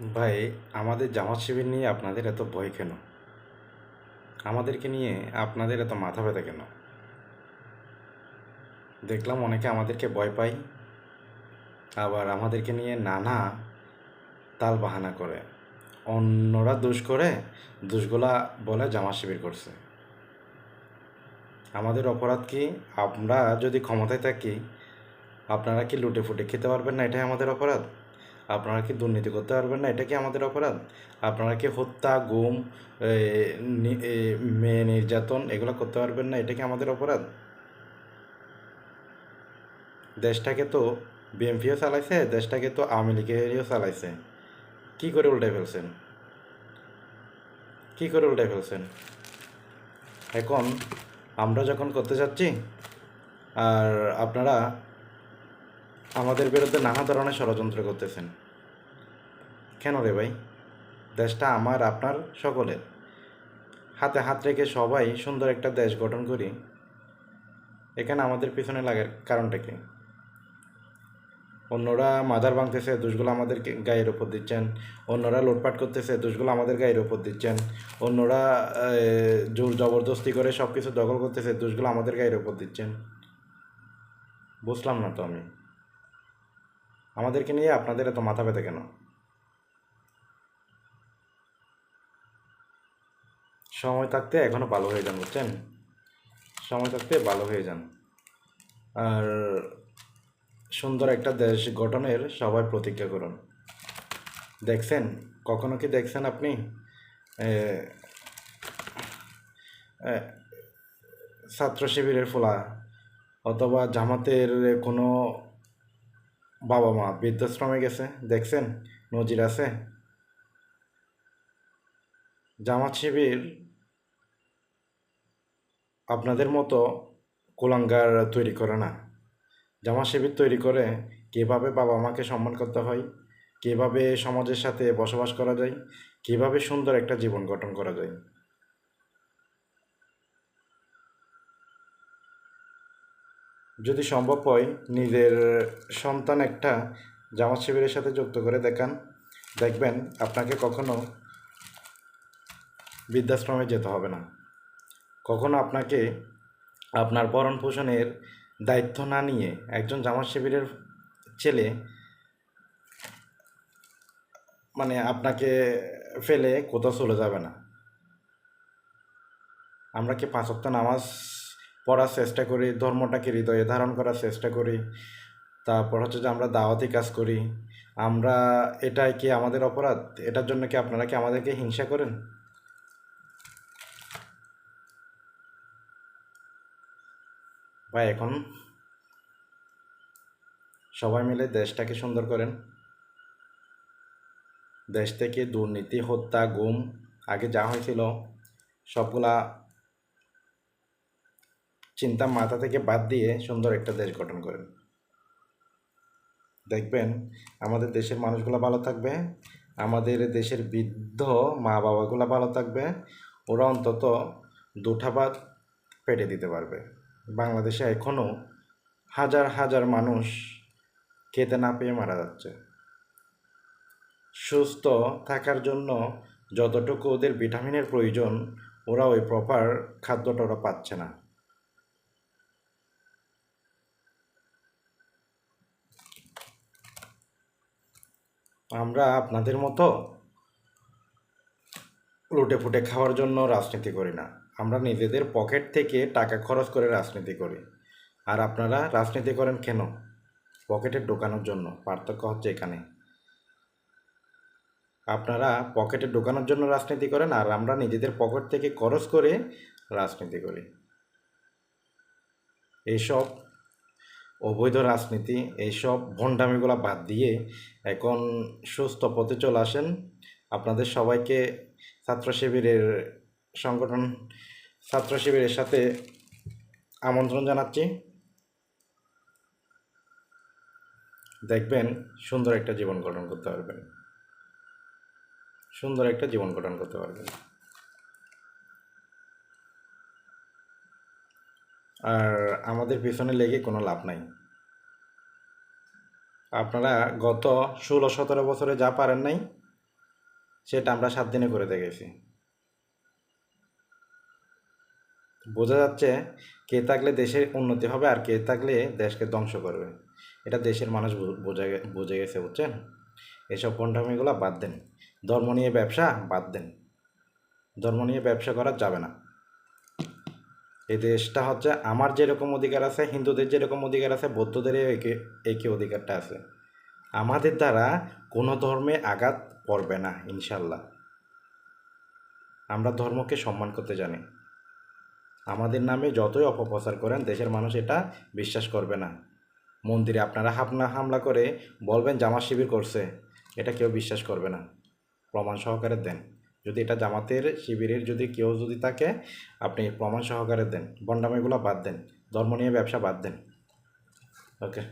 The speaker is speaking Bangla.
ভাই, আমাদের জামাত শিবির নিয়ে আপনাদের এত ভয় কেন? আমাদেরকে নিয়ে আপনাদের এত মাথা ব্যথা কেন? দেখলাম অনেকে আমাদেরকে ভয় পায়, আবার আমাদেরকে নিয়ে নানা তাল বাহানা করে। অন্যরা দোষ করে, দোষগুলা বলে জামাত শিবির করছে। আমাদের অপরাধ কি? আমরা যদি ক্ষমতায় থাকি, আপনারা কি লুটে ফুটে খেতে পারবেন না? এটাই আমাদের অপরাধ। আপনারা কি দুর্নীতি করতে পারবেন না? এটা কি আমাদের অপরাধ? আপনারা কি হত্যা, গুম, এ, মেয়ে নির্যাতন এগুলো করতে পারবেন না? এটা কি আমাদের অপরাধ? দেশটাকে তো বিএনপিও চালাইছে, দেশটাকে তো আওয়ামী লীগেরও চালাইছে। কি করে উল্টাই ফেলছেন? কি করে উল্টাই ফেলছেন? এখন আমরা যখন করতে যাচ্ছি, আর আপনারা আমাদের বিরুদ্ধে নানা ধরনের ষড়যন্ত্র করতেছেন। কেন রে ভাই? দেশটা আমার, আপনার, সকলের। হাতে হাত রেখে সবাই সুন্দর একটা দেশ গঠন করি। এখানে আমাদের পিছনে লাগার কারণটা কি? অন্যরা মাদার ভাঙতেছে, দোষগুলো আমাদের গায়ের ওপর দিচ্ছেন। অন্যরা লুটপাট করতেছে, দোষগুলো আমাদের গায়ের ওপর দিচ্ছেন। অন্যরা জোর জবরদস্তি করে সব কিছু দখল করতেছে, দোষগুলো আমাদের গায়ের ওপর দিচ্ছেন। বুঝলাম না তো আমি। আমাদেরকে নিয়ে আপনাদের এত মাথা ব্যথা কেন? সময় থাকতে এখনো ভালো হয়ে যান, বুঝছেন? সময় থাকতে ভালো হয়ে যান। আর সুন্দর একটা দেশ গঠনের সবাই প্রতিজ্ঞা করুন। দেখছেন? কখনো কি দেখছেন আপনি এ, এ, ছাত্র শিবিরের ফোলা অথবা জামাতের কোনো বাবা মা বৃদ্ধাশ্রমে গেছে? দেখছেন? নজির আছে? জামাত শিবির আপনাদের মতো কুলাঙ্গার তৈরি করে না। জামাত শিবির তৈরি করে কীভাবে বাবা মাকে সম্মান করতে হয়, কীভাবে সমাজের সাথে বসবাস করা যায়, কীভাবে সুন্দর একটা জীবন গঠন করা যায়। যদি সম্ভব হয়, নিজের সন্তান একটা জামাত শিবিরের সাথে যুক্ত করে দেখান, দেখবেন আপনাকে কখনো বৃদ্ধাশ্রমে যেতে হবে না। কখনো আপনাকে আপনার ভরণ পোষণের দায়িত্ব না নিয়ে একজন জামাত শিবিরের ছেলে আপনাকে ফেলে কোথাও চলে যাবে না। আমরা কি 5 ওয়াক্ত নামাজ পড়ার চেষ্টা করি, ধর্মটাকে হৃদয়ে ধারণ করার চেষ্টা করি, তারপর হচ্ছে যে আমরা দাওয়াতি কাজ করি। আমরা, এটাই কি আমাদের অপরাধ? এটার জন্য কি আপনারা কি আমাদেরকে হিংসা করেন? ভাই, এখন সবাই মিলে দেশটাকে সুন্দর করেন। দেশ থেকে দুর্নীতি, হত্যা, গুম আগে যা হয়েছিল সবগুলা চিন্তা মাথা থেকে বাদ দিয়ে সুন্দর একটা দেশ গঠন করেন। দেখবেন আমাদের দেশের মানুষগুলো ভালো থাকবে, আমাদের দেশের বৃদ্ধ মা বাবাগুলো ভালো থাকবে। ওরা অন্তত দুটা ভাত পেটে দিতে পারবে। বাংলাদেশে এখনও হাজার হাজার মানুষ খেতে না পেয়ে মারা যাচ্ছে। সুস্থ থাকার জন্য যতটুকু ওদের ভিটামিনের প্রয়োজন, ওরা ওই প্রপার খাদ্যটা ওরা পাচ্ছে না। আমরা আপনাদের মতো লুটে ফুটে খাওয়ার জন্য রাজনীতি করি না। আমরা নিজেদের পকেট থেকে টাকা খরচ করে রাজনীতি করি। আর আপনারা রাজনীতি করেন কেন? পকেটে ঢোকানোর জন্য। পার্থক্য হচ্ছে এখানে। আপনারা পকেটে ঢোকানোর জন্য রাজনীতি করেন, আর আমরা নিজেদের পকেট থেকে খরচ করে রাজনীতি করি। এইসব অবৈধ রাজনীতি, এইসব ভণ্ডামিগুলো বাদ দিয়ে এখন সুস্থ পথে চলে আসেন। আপনাদের সবাইকে ছাত্র শিবিরের সংগঠন ছাত্র শিবিরের সাথে আমন্ত্রণ জানাচ্ছি। দেখবেন সুন্দর একটা জীবন গঠন করতে পারবেন। সুন্দর একটা জীবন গঠন করতে পারবেন। আর আমাদের পিছনে লেগে কোনো লাভ নাই। আপনারা গত 16-17 বছরে যা পারেন নাই, সেটা আমরা 7 দিনে করে দেখেছি। বোঝা যাচ্ছে কে থাকলে দেশের উন্নতি হবে আর কে থাকলে দেশকে ধ্বংস করবে। এটা দেশের মানুষ বুঝে গেছে, বুঝছেন? এসব পন্ডামিগুলো বাদ দেন। ধর্ম নিয়ে ব্যবসা বাদ দেন। ধর্ম নিয়ে ব্যবসা করা যাবে না। এই দেশটা হচ্ছে আমার যেরকম অধিকার আছে, হিন্দুদের যেরকম অধিকার আছে, বৌদ্ধদেরও একই অধিকারটা আছে। আমাদের দ্বারা কোনো ধর্মে আঘাত পড়বে না ইনশাল্লাহ। আমরা ধর্মকে সম্মান করতে জানি। আমাদের নামে যতই অপপ্রচার করেন দেশের মানুষ এটা বিশ্বাস করবে না। মন্দিরে আপনারা হামলা করে বলবেন জামাত শিবির করছে, এটা কেউ বিশ্বাস করবে না। প্রমাণ সহকারে দেন। যদি এটা জামাতের শিবিরের যদি কেউ যদি থাকে, আপনি প্রমাণ সহকারে দেন। বন্ডামিগুলো বাদ দেন। ধর্ম নিয়ে ব্যবসা বাদ দেন। ওকে।